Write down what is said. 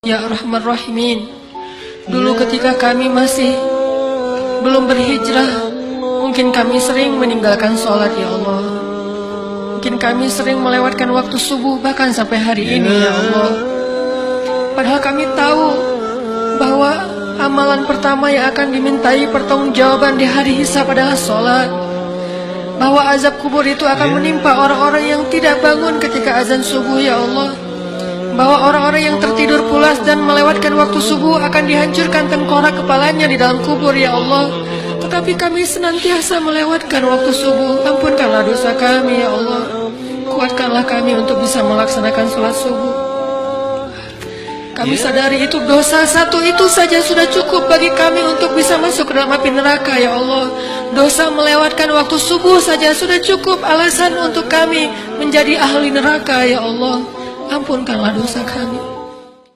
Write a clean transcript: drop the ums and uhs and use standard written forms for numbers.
Ya Rahman Rahimin, dulu ketika kami masih belum berhijrah, mungkin kami sering meninggalkan sholat ya Allah. Mungkin kami sering melewatkan waktu subuh bahkan sampai hari ini ya Allah. Padahal kami tahu bahwa amalan pertama yang akan dimintai pertanggungjawaban di hari hisab adalah sholat. Bahwa azab kubur itu akan menimpa orang-orang yang tidak bangun ketika azan subuh ya Allah. Bahwa orang-orang yang tertidur pulas dan melewatkan waktu subuh akan dihancurkan tengkorak kepalanya di dalam kubur ya Allah. Tetapi kami senantiasa melewatkan waktu subuh. Ampunkanlah dosa kami ya Allah. Kuatkanlah kami untuk bisa melaksanakan sholat subuh. Kami sadari itu dosa satu itu saja sudah cukup bagi kami untuk bisa masuk ke dalam api neraka ya Allah. Dosa melewatkan waktu subuh saja sudah cukup alasan untuk kami menjadi ahli neraka ya Allah. Ampunkanlah dosa kami.